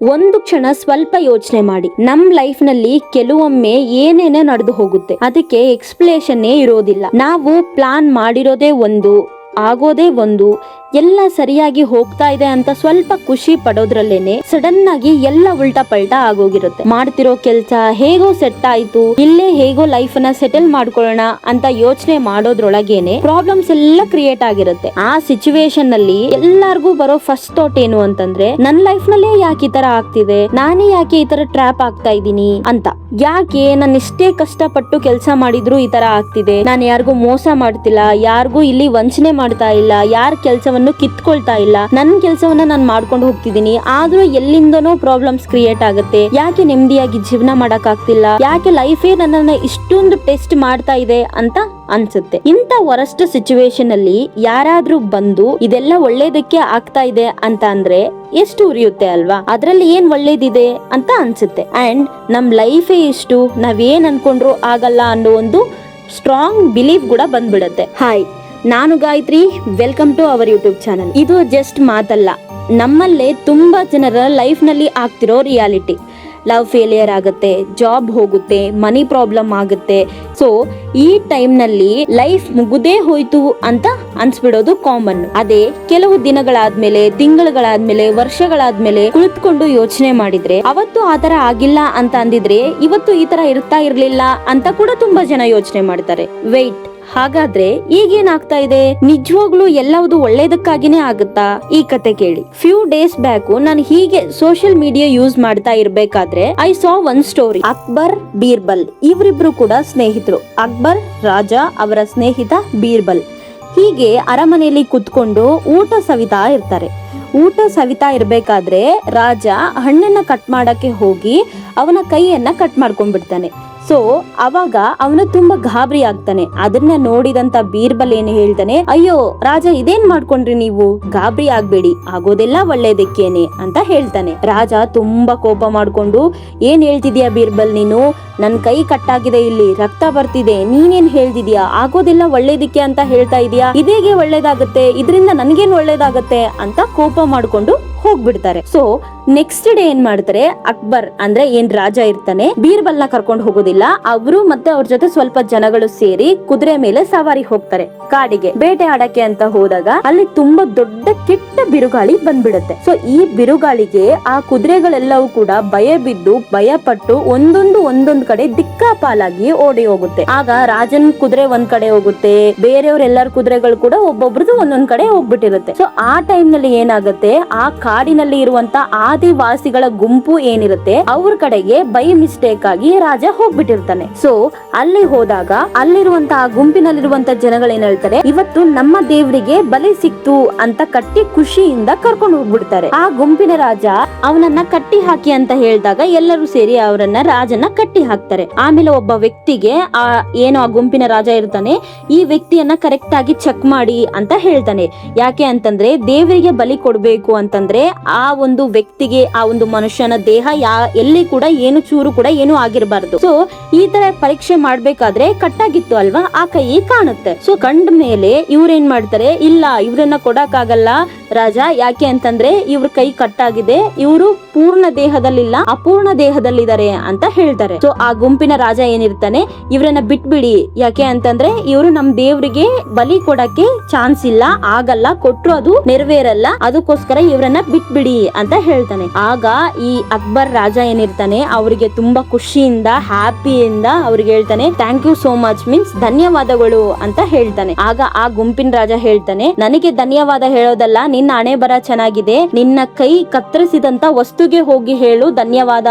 ಒಂದು ಕ್ಷಣ ಸ್ವಲ್ಪ ಯೋಚನೆ ಮಾಡಿ. ನಮ್ ಲೈಫ್ ನಲ್ಲಿ ಕೆಲವೊಮ್ಮೆ ಏನೇನೇ ನಡೆದು ಹೋಗುತ್ತೆ, ಅದಕ್ಕೆ ಎಕ್ಸ್ಪ್ಲೇಷನ್ನೇ ಇರೋದಿಲ್ಲ. ನಾವು ಪ್ಲಾನ್ ಮಾಡಿರೋದೇ ಒಂದು, ಆಗೋದೇ ಒಂದು, ಎಲ್ಲ ಸರಿಯಾಗಿ ಹೋಗ್ತಾ ಇದೆ ಅಂತ ಸ್ವಲ್ಪ ಖುಷಿ ಪಡೋದ್ರಲ್ಲೇನೆ ಸಡನ್ ಆಗಿ ಎಲ್ಲ ಉಲ್ಟಾ ಪಲ್ಟಾ ಆಗೋಗಿರುತ್ತೆ. ಮಾಡ್ತಿರೋ ಕೆಲ್ಸ ಹೇಗೋ ಸೆಟ್ ಆಯ್ತು, ಇಲ್ಲೇ ಹೇಗೋ ಲೈಫ್ ನ ಸೆಟಲ್ ಮಾಡ್ಕೊಳ್ಳೋಣ ಅಂತ ಯೋಚನೆ ಮಾಡೋದ್ರೊಳಗೇನೆ ಪ್ರಾಬ್ಲಮ್ಸ್ ಎಲ್ಲ ಕ್ರಿಯೇಟ್ ಆಗಿರುತ್ತೆ. ಆ ಸಿಚುವೇಶನ್ ನಲ್ಲಿ ಎಲ್ಲಾರ್ಗೂ ಬರೋ ಫಸ್ಟ್ ಥಾಟ್ ಏನು ಅಂತಂದ್ರೆ, ನನ್ ಲೈಫ್ ನಲ್ಲೇ ಯಾಕೆ ಈ ತರ ಆಗ್ತಿದೆ, ನಾನೇ ಯಾಕೆ ಈ ತರ ಟ್ರ್ಯಾಪ್ ಆಗ್ತಾ ಇದ್ದೀನಿ ಅಂತ. ಯಾಕೆ ನಾನು ಇಷ್ಟೇ ಕಷ್ಟಪಟ್ಟು ಕೆಲಸ ಮಾಡಿದ್ರು ಈ ತರ ಆಗ್ತಿದೆ, ನಾನು ಯಾರಿಗೂ ಮೋಸ ಮಾಡ್ತಿಲ್ಲ, ಯಾರಿಗೂ ಇಲ್ಲಿ ವಂಚನೆ ಮಾಡ್ತಾ ಇಲ್ಲ, ಯಾರ ಕೆಲಸವನ್ನು ಕಿತ್ಕೊಳ್ತಾ ಇಲ್ಲ, ನನ್ನ ಕೆಲಸವನ್ನ ನಾನು ಮಾಡ್ಕೊಂಡು ಹೋಗ್ತಿದ್ದೀನಿ, ಆದ್ರೂ ಎಲ್ಲಿಂದನೋ ಪ್ರಾಬ್ಲಮ್ಸ್ ಕ್ರಿಯೇಟ್ ಆಗುತ್ತೆ. ಯಾಕೆ ನೆಮ್ಮದಿಯಾಗಿ ಜೀವನ ಮಾಡಕ್ ಆಗ್ತಿಲ್ಲ, ಯಾಕೆ ಲೈಫೇ ನನ್ನನ್ನ ಇಷ್ಟೊಂದು ಟೆಸ್ಟ್ ಮಾಡ್ತಾ ಇದೆ ಅಂತ ಅನ್ಸುತ್ತೆ. ಇಂತ ವರಸ್ಟ್ ಸಿಚುವೇಶನ್ ಅಲ್ಲಿ ಯಾರಾದ್ರೂ ಬಂದು ಇದೆಲ್ಲ ಒಳ್ಳೇದಕ್ಕೆ ಆಗ್ತಾ ಇದೆ ಅಂತ ಅಂದ್ರೆ ಎಷ್ಟು ಉರಿಯುತ್ತೆ ಅಲ್ವಾ. ಅದ್ರಲ್ಲಿ ಏನ್ ಒಳ್ಳೇದಿದೆ ಅಂತ ಅನ್ಸುತ್ತೆ. ಅಂಡ್ ನಮ್ ಲೈಫೇ ಇಷ್ಟು, ನಾವೇನ್ ಅನ್ಕೊಂಡ್ರು ಆಗಲ್ಲ ಅನ್ನೋ ಒಂದು ಸ್ಟ್ರಾಂಗ್ ಬಿಲೀಫ್ ಕೂಡ ಬಂದ್ಬಿಡತ್ತೆ. ಹಾಯ್, ನಾನು Gayatri, welcome to our YouTube channel. ಇದು ಜಸ್ಟ್ ಮಾತಲ್ಲ, ನಮ್ಮಲ್ಲೇ ತುಂಬಾ ಜನರ ಲೈಫ್ ನಲ್ಲಿ ಆಗ್ತಿರೋ ರಿಯಾಲಿಟಿ. ಲವ್ ಫೇಲಿಯರ್ ಆಗುತ್ತೆ, ಜಾಬ್ ಹೋಗುತ್ತೆ, ಮನಿ ಪ್ರಾಬ್ಲಮ್ ಆಗುತ್ತೆ. ಸೊ ಈ ಟೈಮ್ ನಲ್ಲಿ ಲೈಫ್ ಮುಗುದೇ ಹೋಯ್ತು ಅಂತ ಅನ್ಸ್ಬಿಡೋದು ಕಾಮನ್. ಅದೇ ಕೆಲವು ದಿನಗಳಾದ್ಮೇಲೆ, ತಿಂಗಳುಗಳಾದ್ಮೇಲೆ, ವರ್ಷಗಳಾದ್ಮೇಲೆ ಕುಳಿತುಕೊಂಡು ಯೋಚನೆ ಮಾಡಿದ್ರೆ, ಅವತ್ತು ಆತರ ಆಗಿಲ್ಲ ಅಂತ ಅಂದಿದ್ರೆ ಇವತ್ತು ಈ ತರ ಇರ್ತಾ ಇರ್ಲಿಲ್ಲ ಅಂತ ಕೂಡ ತುಂಬಾ ಜನ ಯೋಚನೆ ಮಾಡ್ತಾರೆ. ವೆಯ್ಟ್, ಹಾಗಾದ್ರೆ ಈಗೇನಾಗ್ತಾ ಇದೆ? ನಿಜವಾಗ್ಲೂ ಎಲ್ಲವುದು ಒಳ್ಳೇದಕ್ಕಾಗಿನೇ ಆಗುತ್ತಾ? ಈ ಕತೆ ಕೇಳಿ. ಫ್ಯೂ ಡೇಸ್ ಬ್ಯಾಕ್ ನಾನು ಹೀಗೆ ಸೋಷಿಯಲ್ ಮೀಡಿಯಾ ಯೂಸ್ ಮಾಡ್ತಾ ಇರ್ಬೇಕಾದ್ರೆ I saw one story. Akbar, Birbal ಇವರಿಬ್ರು ಕೂಡ ಸ್ನೇಹಿತರು. ಅಕ್ಬರ್ ರಾಜ, ಅವರ ಸ್ನೇಹಿತ ಬೀರ್ಬಲ್. ಹೀಗೆ ಅರಮನೆಯಲ್ಲಿ ಕುತ್ಕೊಂಡು ಊಟ ಸವಿತಾ ಇರ್ತಾರೆ. ಊಟ ಸವಿತಾ ಇರ್ಬೇಕಾದ್ರೆ ರಾಜ ಹಣ್ಣನ್ನ ಕಟ್ ಮಾಡಕ್ಕೆ ಹೋಗಿ ಅವನ ಕೈಯನ್ನ ಕಟ್ ಮಾಡ್ಕೊಂಡ್ಬಿಡ್ತಾನೆ. ಸೊ ಅವಾಗ ಅವನು ತುಂಬಾ ಗಾಬರಿ ಆಗ್ತಾನೆ. ಅದನ್ನ ನೋಡಿದಂತ ಬೀರ್ಬಲ್ ಏನು ಹೇಳ್ತಾನೆ, ಅಯ್ಯೋ ರಾಜ, ಇದೇನ್ ಮಾಡ್ಕೊಂಡ್ರಿ ನೀವು, ಗಾಬರಿ ಆಗ್ಬೇಡಿ, ಆಗೋದೆಲ್ಲ ಒಳ್ಳೇದಕ್ಕೇನೆ ಅಂತ ಹೇಳ್ತಾನೆ. ರಾಜ ತುಂಬಾ ಕೋಪ ಮಾಡ್ಕೊಂಡು, ಏನ್ ಹೇಳ್ತಿದ್ಯಾ ಬೀರ್ಬಲ್ ನೀನು, ನನ್ ಕೈ ಕಟ್ಟಾಗಿದೆ, ಇಲ್ಲಿ ರಕ್ತ ಬರ್ತಿದೆ, ನೀನೇನ್ ಹೇಳ್ತಿದ್ಯಾ, ಆಗೋದೆಲ್ಲ ಒಳ್ಳೇದಕ್ಕೆ ಅಂತ ಹೇಳ್ತಾ ಇದೀಯಾ, ಇದೇಗೆ ಒಳ್ಳೇದಾಗತ್ತೆ, ಇದರಿಂದ ನನ್ಗೇನ್ ಒಳ್ಳೇದಾಗತ್ತೆ ಅಂತ ಕೋಪ ಮಾಡ್ಕೊಂಡು ಹೋಗ್ಬಿಡ್ತಾರೆ. ಸೊ ನೆಕ್ಸ್ಟ್ ಡೇ ಏನ್ ಮಾಡ್ತಾರೆ, ಅಕ್ಬರ್ ಅಂದ್ರೆ ಏನ್ ರಾಜ ಇರ್ತಾನೆ, ಬೀರ್ಬಲ್ ನ ಕರ್ಕೊಂಡು ಹೋಗೋದಿಲ್ಲ, ಅವರು ಮತ್ತೆ ಅವ್ರ ಜೊತೆ ಸ್ವಲ್ಪ ಜನಗಳು ಸೇರಿ ಕುದುರೆ ಮೇಲೆ ಸವಾರಿ ಹೋಗ್ತಾರೆ. ಕಾಡಿಗೆ ಬೇಟೆ ಆಡಕ್ಕೆ ಅಂತ ಹೋದಾಗ ಅಲ್ಲಿ ತುಂಬಾ ದೊಡ್ಡ ಕೆಟ್ಟ ಬಿರುಗಾಳಿ ಬಂದ್ಬಿಡುತ್ತೆ. ಸೊ ಈ ಬಿರುಗಾಳಿಗೆ ಆ ಕುದುರೆಗಳೆಲ್ಲವೂ ಕೂಡ ಭಯ ಬಿದ್ದು, ಭಯ ಪಟ್ಟು ಒಂದೊಂದು ಕಡೆ ದಿಕ್ಕಾಪಾಲಾಗಿ ಓಡಿ ಹೋಗುತ್ತೆ. ಆಗ ರಾಜನ್ ಕುದುರೆ ಒಂದ್ ಕಡೆ ಹೋಗುತ್ತೆ, ಬೇರೆಯವ್ರೆಲ್ಲರ ಕುದುರೆಗಳು ಕೂಡ ಒಬ್ಬೊಬ್ರದ್ದು ಒಂದೊಂದ್ ಕಡೆ ಹೋಗ್ಬಿಟ್ಟಿರುತ್ತೆ. ಸೊ ಆ ಟೈಮ್ ನಲ್ಲಿ ಏನಾಗುತ್ತೆ, ಆ ಕಾಡಿನಲ್ಲಿ ಇರುವಂತ ಆದಿವಾಸಿಗಳ ಗುಂಪು ಏನಿರುತ್ತೆ ಅವ್ರ ಕಡೆಗೆ ಬೈ ಮಿಸ್ಟೇಕ್ ಆಗಿ ರಾಜ ಹೋಗ್ಬಿಟ್ಟಿರ್ತಾನೆ. ಸೊ ಅಲ್ಲಿ ಹೋದಾಗ ಅಲ್ಲಿರುವಂತ ಗುಂಪಿನಲ್ಲಿರುವಂತ ಜನಗಳು ಏನ್ ಹೇಳ್ತಾರೆ, ಇವತ್ತು ನಮ್ಮ ದೇವರಿಗೆ ಬಲಿ ಸಿಕ್ತು ಅಂತ ಕಟ್ಟಿ ಖುಷಿಯಿಂದ ಕರ್ಕೊಂಡು ಹೋಗ್ಬಿಡ್ತಾರೆ. ಆ ಗುಂಪಿನ ರಾಜ ಅವನನ್ನ ಕಟ್ಟಿ ಹಾಕಿ ಅಂತ ಹೇಳಿದಾಗ ಎಲ್ಲರೂ ಸೇರಿ ಅವರನ್ನ ರಾಜನ ಕಟ್ಟಿ ಹಾಕ್ತಾರೆ. ಆಮೇಲೆ ಒಬ್ಬ ವ್ಯಕ್ತಿಗೆ ಆ ಗುಂಪಿನ ರಾಜ ಇರ್ತಾನೆ, ಈ ವ್ಯಕ್ತಿಯನ್ನ ಕರೆಕ್ಟ್ ಆಗಿ ಚೆಕ್ ಮಾಡಿ ಅಂತ ಹೇಳ್ತಾನೆ. ಯಾಕೆ ಅಂತಂದ್ರೆ ದೇವರಿಗೆ ಬಲಿ ಕೊಡ್ಬೇಕು ಅಂತಂದ್ರೆ ಆ ಒಂದು ವ್ಯಕ್ತಿಗೆ, ಆ ಒಂದು ಮನುಷ್ಯನ ದೇಹ ಎಲ್ಲಿ ಕೂಡ ಏನು ಚೂರು ಕೂಡ ಏನು ಆಗಿರಬಾರ್ದು. ಸೊ ಈ ತರ ಪರೀಕ್ಷೆ ಮಾಡ್ಬೇಕಾದ್ರೆ ಕಟ್ಟಾಗಿತ್ತು ಅಲ್ವಾ, ಆ ಕೈ ಕಾಣುತ್ತೆ. ಸೊ ಕಂಡ ಮೇಲೆ ಇವ್ರೇನ್ ಮಾಡ್ತಾರೆ, ಇಲ್ಲ ಇವ್ರನ್ನ ಕೊಡಕ್ಕಾಗಲ್ಲ ರಾಜ, ಯಾಕೆ ಅಂತಂದ್ರೆ ಇವ್ರ ಕೈ ಕಟ್ಟಾಗಿದೆ, ಇವರು ಪೂರ್ಣ ದೇಹದಲ್ಲಿಲ್ಲ, ಅಪೂರ್ಣ ದೇಹದಲ್ಲಿದ್ದಾರೆ ಅಂತ ಹೇಳ್ತಾರೆ. ಸೊ ಆ ಗುಂಪಿನ ರಾಜ ಏನಿರ್ತಾನೆ, ಇವ್ರನ್ನ ಬಿಟ್ಬಿಡಿ, ಯಾಕೆ ಅಂತಂದ್ರೆ ಇವರು ನಮ್ ದೇವ್ರಿಗೆ ಬಲಿ ಕೊಡಕ್ಕೆ ಚಾನ್ಸ್ ಇಲ್ಲ, ಆಗಲ್ಲ, ಕೊಟ್ರು ಅದು ನೆರವೇರಲ್ಲ, ಅದಕ್ಕೋಸ್ಕರ ಇವ್ರನ್ನ ಬಿಟ್ಬಿಡಿ ಅಂತ ಹೇಳ್ತಾನೆ. ಆಗ ಈ ಅಕ್ಬರ್ ರಾಜ ಏನಿರ್ತಾನೆ ಅವ್ರಿಗೆ ತುಂಬಾ ಖುಷಿಯಿಂದ, ಹ್ಯಾಪಿಯಿಂದ ಅವ್ರಿಗೆ ಹೇಳ್ತಾನೆ, thank you so much, means ಧನ್ಯವಾದಗಳು ಅಂತ ಹೇಳ್ತಾನೆ. ಆಗ ಆ ಗುಂಪಿನ ರಾಜ ಹೇಳ್ತಾನೆ, ನನಗೆ ಧನ್ಯವಾದ ಹೇಳೋದಲ್ಲ, ನಿನ್ನ ಹಣೆ ಬರ ಚೆನ್ನಾಗಿದೆ, ನಿನ್ನ ಕೈ ಕತ್ತರಿಸಿದಂತ ವಸ್ತುಗೆ ಹೋಗಿ ಹೇಳು ಧನ್ಯವಾದ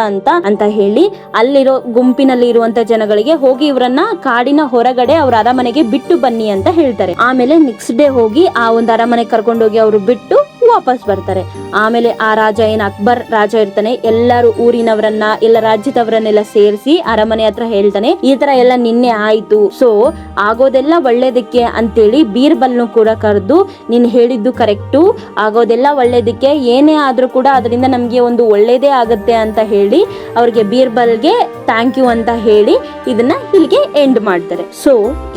ಅಂತ ಹೇಳಿ ಅಲ್ಲಿರೋ ಗುಂಪಿನಲ್ಲಿ ಇರುವಂತ ಜನಗಳಿಗೆ ಹೋಗಿ ಇವರನ್ನ ಕಾಡಿನ ಹೊರಗಡೆ ಅವ್ರ ಅರಮನೆಗೆ ಬಿಟ್ಟು ಬನ್ನಿ ಅಂತ ಹೇಳ್ತಾರೆ. ಆಮೇಲೆ ನೆಕ್ಸ್ಟ್ ಡೇ ಹೋಗಿ ಆ ಒಂದು ಅರಮನೆ ಕರ್ಕೊಂಡೋಗಿ ಅವರು ಬಿಟ್ಟು ವಾಪಸ್ ಬರ್ತಾರೆ. ಆಮೇಲೆ ಆ ರಾಜ ಅಕ್ಬರ್ ರಾಜ ಇರ್ತಾನೆ, ಎಲ್ಲರೂ ಊರಿನವರನ್ನ, ಎಲ್ಲ ರಾಜ್ಯದವರನ್ನೆಲ್ಲ ಸೇರಿಸಿ ಅರಮನೆ ಹತ್ರ ಹೇಳ್ತಾನೆ, ಈ ತರ ಎಲ್ಲ ನಿನ್ನೆ ಆಯ್ತು, ಸೊ ಆಗೋದೆಲ್ಲ ಒಳ್ಳೇದಕ್ಕೆ ಅಂತೇಳಿ ಬೀರ್ಬಲ್ನು ಕೂಡ ಕರೆದು, ನೀನ್ ಹೇಳಿದ್ದು ಕರೆಕ್ಟು, ಆಗೋದೆಲ್ಲ ಒಳ್ಳೇದಕ್ಕೆ, ಏನೇ ಆದ್ರೂ ಕೂಡ ಅದರಿಂದ ನಮ್ಗೆ ಒಂದು ಒಳ್ಳೇದೇ ಆಗತ್ತೆ ಅಂತ ಹೇಳಿ ಅವ್ರಿಗೆ ಬೀರ್ಬಲ್ಗೆ ಥ್ಯಾಂಕ್ ಯು ಅಂತ ಹೇಳಿ ಇದನ್ನ ಇಲ್ಲಿಗೆ ಎಂಡ್ ಮಾಡ್ತಾರೆ. ಸೊ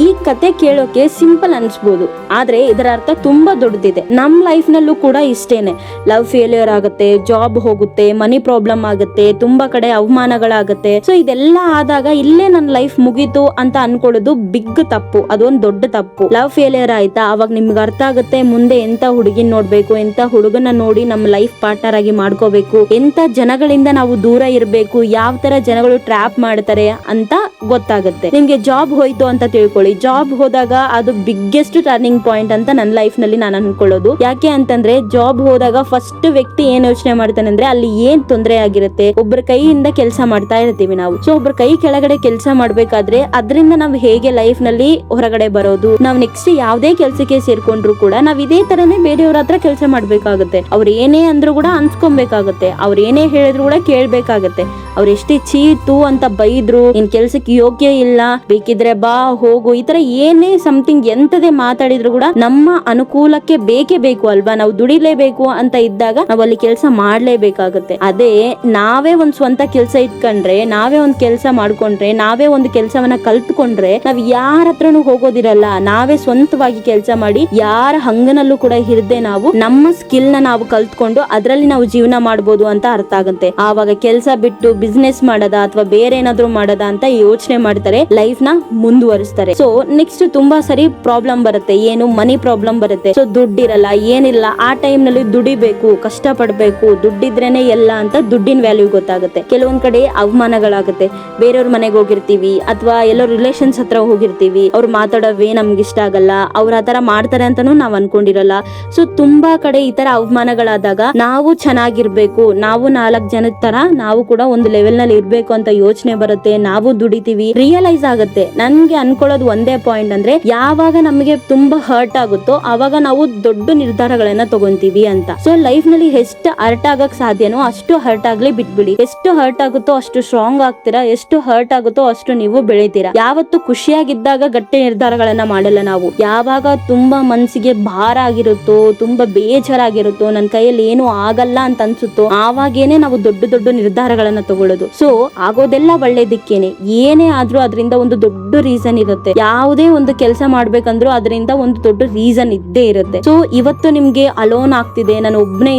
ಈ ಕತೆ ಕೇಳೋಕೆ ಸಿಂಪಲ್ ಅನ್ಸ್ಬೋದು, ಆದ್ರೆ ಇದರ ಅರ್ಥ ತುಂಬಾ ದೊಡ್ಡದಿದೆ. ನಮ್ ಲೈಫ್ ನಲ್ಲೂ ಕೂಡ ಇಷ್ಟೇನೆ. ಲವ್ ಫೇಲ್ಯೂರ್ ಆಗುತ್ತೆ, ಜಾಬ್ ಹೋಗುತ್ತೆ, ಮನಿ ಪ್ರಾಬ್ಲಮ್ ಆಗುತ್ತೆ, ತುಂಬಾ ಕಡೆ ಅವಮಾನಗಳಾಗುತ್ತೆ. ಸೊ ಇದೆಲ್ಲ ಆದಾಗ ಇಲ್ಲೇ ನನ್ನ ಲೈಫ್ ಮುಗೀತು ಅಂತ ಅನ್ಕೊಳ್ಳೋದು ಬಿಗ್ ತಪ್ಪು, ಅದೊಂದು ದೊಡ್ಡ ತಪ್ಪು. ಲವ್ ಫೇಲ್ಯೂರ್ ಆಯ್ತಾ, ಅವಾಗ ನಿಮ್ಗೆ ಅರ್ಥ ಆಗುತ್ತೆ ಮುಂದೆ ಎಂತ ಹುಡುಗಿನ ನೋಡ್ಬೇಕು, ಎಂತ ಹುಡುಗನ ನೋಡಿ ನಮ್ಮ ಲೈಫ್ ಪಾರ್ಟ್ನರ್ ಆಗಿ ಮಾಡ್ಕೋಬೇಕು, ಎಂತ ಜನಗಳಿಂದ ನಾವು ದೂರ ಇರಬೇಕು, ಯಾವ ತರ ಜನಗಳು ಟ್ರ್ಯಾಪ್ ಮಾಡ್ತಾರೆ ಅಂತ ಗೊತ್ತಾಗುತ್ತೆ. ನಿಮ್ಗೆ ಜಾಬ್ ಹೋಯ್ತು ಅಂತ ತಿಳ್ಕೊಳ್ಳಿ, ಜಾಬ್ ಹೋದಾಗ ಅದು ಬಿಗ್ಗೆಸ್ಟ್ ಟರ್ನಿಂಗ್ ಪಾಯಿಂಟ್ ಅಂತ ನನ್ನ ಲೈಫ್ ನಲ್ಲಿ ನಾನು ಅನ್ಕೊಳ್ಳೋದು. ಯಾಕೆ ಅಂತಂದ್ರೆ ಜಾಬ್ ಹೋದಾಗ ಫಸ್ಟ್ ವ್ಯಕ್ತಿ ಏನ್ ಯೋಚನೆ ಮಾಡ್ತಾನೆ ಅಂದ್ರೆ ಅಲ್ಲಿ ಏನ್ ತೊಂದರೆ ಆಗಿರುತ್ತೆ. ಒಬ್ಬರ ಕೈಯಿಂದ ಕೆಲಸ ಮಾಡ್ತಾ ಇರ್ತೀವಿ ನಾವು. ಸೊ ಒಬ್ಬರ ಕೈ ಕೆಳಗಡೆ ಕೆಲಸ ಮಾಡ್ಬೇಕಾದ್ರೆ ಅದರಿಂದ ನಾವು ಹೇಗೆ ಲೈಫ್ ನಲ್ಲಿ ಹೊರಗಡೆ ಬರೋದು, ನಾವ್ ನೆಕ್ಸ್ಟ್ ಯಾವ್ದೇ ಕೆಲ್ಸಕ್ಕೆ ಸೇರ್ಕೊಂಡ್ರು ಕೂಡ ನಾವ್ ಇದೇ ತರನೇ ಬೇರೆಯವ್ರ ಹತ್ರ ಕೆಲಸ ಮಾಡ್ಬೇಕಾಗುತ್ತೆ. ಅವ್ರ ಏನೇ ಅಂದ್ರೂ ಕೂಡ ಅನ್ಸ್ಕೊಬೇಕಾಗತ್ತೆ, ಅವ್ರ ಏನೇ ಹೇಳಿದ್ರು ಕೂಡ ಕೇಳ್ಬೇಕಾಗತ್ತೆ. ಅವ್ರ ಎಷ್ಟೇ ಚೀತು ಅಂತ ಬೈದ್ರು, ನಿನ್ ಕೆಲ್ಸಕ್ಕೆ ಯೋಗ್ಯ ಇಲ್ಲ, ಬೇಕಿದ್ರೆ ಬಾ ಹೋಗು, ಈ ತರ ಏನೇ ಸಮಥಿಂಗ್ ಎಂತದೇ ಮಾತಾಡಿದ್ರು ಕೂಡ ನಮ್ಮ ಅನುಕೂಲಕ್ಕೆ ಬೇಕೇ ಬೇಕು ಅಲ್ವಾ, ನಾವು ದುಡಿಲೇಬೇಕು ಅಂತ ಇದ್ದಾಗ ನಾವ್ ಅಲ್ಲಿ ಕೆಲಸ ಮಾಡ್ಲೇಬೇಕಾಗತ್ತೆ. ಅದೇ ನಾವೇ ಒಂದ್ ಸ್ವಂತ ಕೆಲಸ ಇಟ್ಕೊಂಡ್ರೆ, ನಾವೇ ಒಂದ್ ಕೆಲಸ ಮಾಡ್ಕೊಂಡ್ರೆ, ನಾವೇ ಒಂದು ಕೆಲಸವನ್ನ ಕಲ್ತ್ಕೊಂಡ್ರೆ ನಾವ್ ಯಾರ ಹತ್ರನೂ ಹೋಗೋದಿರಲ್ಲ. ನಾವೇ ಸ್ವಂತವಾಗಿ ಕೆಲಸ ಮಾಡಿ ಯಾರ ಹಂಗನಲ್ಲೂ ಕೂಡ ಇರದೆ ನಾವು ನಮ್ಮ ಸ್ಕಿಲ್ ನ ನಾವು ಕಲ್ತ್ಕೊಂಡು ಅದ್ರಲ್ಲಿ ನಾವು ಜೀವನ ಮಾಡ್ಬೋದು ಅಂತ ಅರ್ಥ ಆಗುತ್ತೆ. ಆವಾಗ ಕೆಲಸ ಬಿಟ್ಟು ಬಿಸ್ನೆಸ್ ಮಾಡದ ಅಥವಾ ಬೇರೆ ಏನಾದ್ರು ಮಾಡದ ಅಂತ ಯೋಚನೆ ಮಾಡ್ತಾರೆ, ಲೈಫ್ ನ ಮುಂದುವರಿಸ್ತಾರೆ. ಸೊ ನೆಕ್ಸ್ಟ್ ತುಂಬಾ ಸರಿ ಪ್ರಾಬ್ಲಮ್ ಬರುತ್ತೆ, ಏನು ಮನಿ ಪ್ರಾಬ್ಲಮ್ ಬರುತ್ತೆ. ಸೊ ದುಡ್ಡಿರಲ್ಲ, ಏನಿಲ್ಲ, ಆ ಟೈಮ್ ನಲ್ಲಿ ದುಡಿಬೇಕು, ಕಷ್ಟ ಪಡ್ಬೇಕು, ದುಡ್ಡಿದ್ರೇನೆ ಎಲ್ಲ ಅಂತ ದುಡ್ಡಿನ ವ್ಯಾಲ್ಯೂ ಗೊತ್ತಾಗುತ್ತೆ. ಕೆಲವೊಂದ್ ಕಡೆ ಅವಮಾನಗಳಾಗುತ್ತೆ, ಬೇರೆಯವ್ರ ಮನೆಗೆ ಹೋಗಿರ್ತೀವಿ ಅಥವಾ ಎಲ್ಲೋ ರಿಲೇಷನ್ಸ್ ಹತ್ರ ಹೋಗಿರ್ತೀವಿ, ಅವ್ರು ಮಾತಾಡೋ ವೇ ನಮ್ಗೆ ಇಷ್ಟ ಆಗಲ್ಲ, ಅವ್ರ ಆತರ ಮಾಡ್ತಾರೆ ಅಂತಾನು ನಾವ್ ಅನ್ಕೊಂಡಿರಲ್ಲ. ಸೊ ತುಂಬಾ ಕಡೆ ಈ ತರ ಅವಮಾನಗಳಾದಾಗ ನಾವು ಚೆನ್ನಾಗಿರ್ಬೇಕು, ನಾವು 4 ಜನದ ತರ ನಾವು ಕೂಡ ಒಂದು ಲೆವೆಲ್ ನಲ್ಲಿ ಇರ್ಬೇಕು ಅಂತ ಯೋಚನೆ ಬರುತ್ತೆ. ನಾವು ದುಡಿತೀವಿ, ರಿಯಲೈಸ್ ಆಗುತ್ತೆ. ನನ್ಗೆ ಅನ್ಕೊಳ್ಳೋದು ಒಂದೇ ಪಾಯಿಂಟ್ ಅಂದ್ರೆ ಯಾವಾಗ ನಮಗೆ ತುಂಬಾ ಹರ್ಟ್ ಆಗುತ್ತೋ ಅವಾಗ ನಾವು ದೊಡ್ಡ ನಿರ್ಧಾರಗಳನ್ನ ತಗೊಂತೀವಿ ಅಂತ. ಸೊ ಲೈಫ್ ನಲ್ಲಿ ಎಷ್ಟು ಹರ್ಟ್ ಆಗಕ್ ಸಾಧ್ಯನೋ ಅಷ್ಟು ಹರ್ಟ್ ಆಗ್ಲಿ ಬಿಟ್ಬಿಡಿ. ಎಷ್ಟು ಹರ್ಟ್ ಆಗುತ್ತೋ ಅಷ್ಟು ಸ್ಟ್ರಾಂಗ್ ಆಗ್ತೀರಾ, ಎಷ್ಟು ಹರ್ಟ್ ಆಗುತ್ತೋ ಅಷ್ಟು ನೀವು ಬೆಳಿತೀರಾ. ಯಾವತ್ತು ಖುಷಿಯಾಗಿದ್ದಾಗ ಗಟ್ಟಿ ನಿರ್ಧಾರಗಳನ್ನ ಮಾಡಲ್ಲ ನಾವು. ಯಾವಾಗ ತುಂಬಾ ಮನ್ಸಿಗೆ ಭಾರ ಆಗಿರುತ್ತೋ, ತುಂಬಾ ಬೇಜಾರಾಗಿರುತ್ತೋ, ನನ್ನ ಕೈಯಲ್ಲಿ ಏನು ಆಗಲ್ಲ ಅಂತ ಅನ್ಸುತ್ತೋ ಆವಾಗೇನೆ ನಾವು ದೊಡ್ಡ ದೊಡ್ಡ ನಿರ್ಧಾರಗಳನ್ನ ತಗೊಳ್ಳೋದು. ಸೊ ಆಗೋದೆಲ್ಲ ಒಳ್ಳೇದಕ್ಕೇನೆ. ಏನೇ ಆದ್ರೂ ಅದರಿಂದ ಒಂದು ದೊಡ್ಡ ರೀಸನ್ ಇರುತ್ತೆ. ಯಾವುದೇ ಒಂದು ಕೆಲಸ ಮಾಡ್ಬೇಕಂದ್ರೂ ಅದರಿಂದ ಒಂದು ದೊಡ್ಡ ರೀಸನ್ ಇದ್ದೇ ಇರುತ್ತೆ. ಸೊ ಇವತ್ತು ನಿಮ್ಗೆ ಅಲೋನ್ ಆಗ್ತಿದೆ, ನಾನು ಒಬ್ನೇ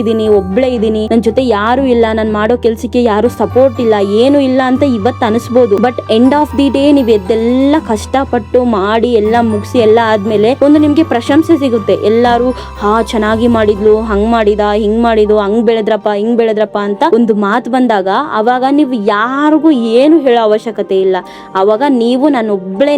ಇದೀನಿ, ನನ್ ಜೊತೆ ಯಾರು ಇಲ್ಲ, ನಾನ್ ಮಾಡೋ ಕೆಲ್ಸಕ್ಕೆ ಯಾರು ಸಪೋರ್ಟ್ ಇಲ್ಲ, ಏನು ಇಲ್ಲ ಅಂತ ಇವತ್ತು ಅನಿಸ್ಬೋದು. But end of the day ನೀವ್ ಎದ್ದೆಲ್ಲ ಕಷ್ಟಪಟ್ಟು ಮಾಡಿ ಎಲ್ಲ ಮುಗಿಸಿ ಎಲ್ಲ ಆದ್ಮೇಲೆ ಒಂದು ನಿಮ್ಗೆ ಪ್ರಶಂಸೆ ಸಿಗುತ್ತೆ. ಎಲ್ಲಾರು ಚೆನ್ನಾಗಿ ಮಾಡಿದ್ಲು, ಹಂಗ್ ಮಾಡಿದ, ಹಿಂಗ್ ಮಾಡಿದ್ವು, ಹಂಗ್ ಬೆಳೆದ್ರಪ್ಪ ಅಂತ ಒಂದು ಮಾತು ಬಂದಾಗ ಅವಾಗ ನೀವು ಯಾರಿಗೂ ಏನು ಹೇಳೋ ಅವಶ್ಯಕತೆ ಇಲ್ಲ. ಅವಾಗ ನೀವು ನಾನೊಬ್ನೇ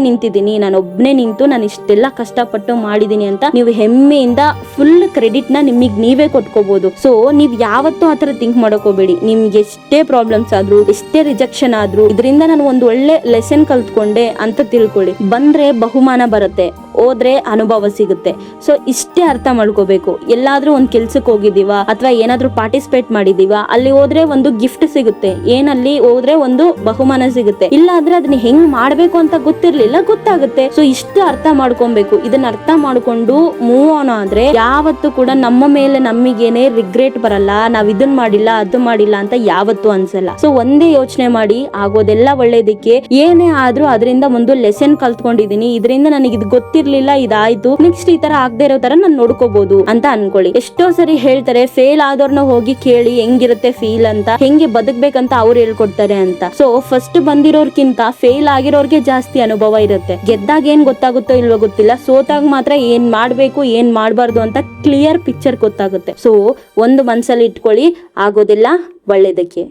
ನಿಂತು ನಾನು ಇಷ್ಟೆಲ್ಲ ಕಷ್ಟಪಟ್ಟು ಮಾಡಿದೀನಿ ಅಂತ ನೀವು ಹೆಮ್ಮೆಯಿಂದ ಫುಲ್ ಕ್ರೆಡಿಟ್ ನ ನಿಮಗೆ ನೀವೇ ಕೊಟ್ಕೋಬಹುದು. ಸೊ ನೀವ್ ಯಾವತ್ತೂ ಆತರ ಥಿಂಕ್ ಮಾಡೋಕೋಬೇಡಿ. ನಿಮ್ಗೆ ಎಷ್ಟೇ ಪ್ರಾಬ್ಲಮ್ಸ್ ಆದ್ರೂ, ಎಷ್ಟೇ ರಿಜೆಕ್ಷನ್ ಆದ್ರೂ, ಇದರಿಂದ ನಾನು ಒಂದು ಒಳ್ಳೆ ಲೆಸನ್ ಕಲ್ತ್ಕೊಂಡೆ ಅಂತ ತಿಳ್ಕೊಳ್ಳಿ. ಬಂದ್ರೆ ಬಹುಮಾನ ಬರುತ್ತೆ, ಹೋದ್ರೆ ಅನುಭವ ಸಿಗುತ್ತೆ. ಸೊ ಇಷ್ಟೇ ಅರ್ಥ ಮಾಡ್ಕೋಬೇಕು. ಎಲ್ಲಾದ್ರೂ ಒಂದ್ ಕೆಲ್ಸಕ್ಕೆ ಹೋಗಿದೀವ ಅಥವಾ ಏನಾದ್ರೂ ಪಾರ್ಟಿಸಿಪೇಟ್ ಮಾಡಿದೀವ, ಅಲ್ಲಿ ಹೋದ್ರೆ ಒಂದು ಗಿಫ್ಟ್ ಸಿಗುತ್ತೆ, ಏನಲ್ಲಿ ಹೋದ್ರೆ ಒಂದು ಬಹುಮಾನ ಸಿಗುತ್ತೆ. ಇಲ್ಲ ಆದ್ರೆ ಅದನ್ನ ಹೆಂಗ್ ಮಾಡ್ಬೇಕು ಅಂತ ಗೊತ್ತಿರ್ಲಿಲ್ಲ, ಗೊತ್ತಾಗುತ್ತೆ. ಸೊ ಇಷ್ಟು ಅರ್ಥ ಮಾಡ್ಕೊಬೇಕು. ಇದನ್ನ ಅರ್ಥ ಮಾಡ್ಕೊಂಡು ಮೂವ್ ಆನ್ ಆದ್ರೆ ಯಾವತ್ತೂ ಕೂಡ ನಮ್ಮ ಮೇಲೆ ನಮಗೇನೆ ರಿಗ್ರೆಟ್ ಬರಲ್ಲ. ನಾವ್ ಇದನ್ ಮಾಡಿಲ್ಲ, ಅದು ಮಾಡಿಲ್ಲ ಅಂತ ಯಾವತ್ತೂ ಅನ್ಸಲ್ಲ. ಸೊ ಒಂದೇ ಯೋಚನೆ ಮಾಡಿ, ಆಗೋದೆಲ್ಲ ಒಳ್ಳೇದಕ್ಕೆ. ಏನೇ ಆದ್ರೂ ಅದರಿಂದ ಒಂದು ಲೆಸನ್ ಕಲ್ತ್ಕೊಂಡಿದೀನಿ, ಇದರಿಂದ ನನಗೆ ಇದು ಗೊತ್ತಿರ್ಲಿಲ್ಲ, ಇದಾಯ್ತು, ನೆಕ್ಸ್ಟ್ ಈ ತರ ಆಗದೆ ಇರೋ ತರ ನಾನು ನೋಡ್ಕೋಬಹುದು ಅಂತ ಅನ್ಕೊಳ್ಳಿ. ಎಷ್ಟೋ ಸರಿ ಹೇಳ್ತಾರೆ, ಫೇಲ್ ಆದವ್ರನ್ನ ಹೋಗಿ ಕೇಳಿ ಹೆಂಗಿರುತ್ತೆ ಫೀಲ್ ಅಂತ, ಹೆಂಗೆ ಬದುಕ್ಬೇಕಂತ ಅವ್ರು ಹೇಳ್ಕೊಡ್ತಾರೆ ಅಂತ. ಸೊ ಫಸ್ಟ್ ಬಂದಿರೋರ್ಕಿಂತ ಫೇಲ್ ಆಗಿರೋರ್ಗೆ ಜಾಸ್ತಿ ಅನುಭವ ಇರುತ್ತೆ. ಗೆದ್ದಾಗ ಏನ್ ಗೊತ್ತಾಗುತ್ತೋ ಇಲ್ವೋ ಗೊತ್ತಿಲ್ಲ, ಸೋತಾಗ ಮಾತ್ರ ಏನ್ ಮಾಡ್ಬೇಕು ಏನ್ ಮಾಡ್ಬಾರ್ದು ಅಂತ ಕ್ಲಿಯರ್ ಪಿಕ್ಚರ್ ಗೊತ್ತಾಗುತ್ತೆ. ಸೊ ಒಂದು ಮನ್ಸಲ್ಲಿ ಇಟ್ಕೊಳ್ಳಿ, ಆಗೋದಿಲ್ಲ ಒಳ್ಳೇದಕ್ಕೆ.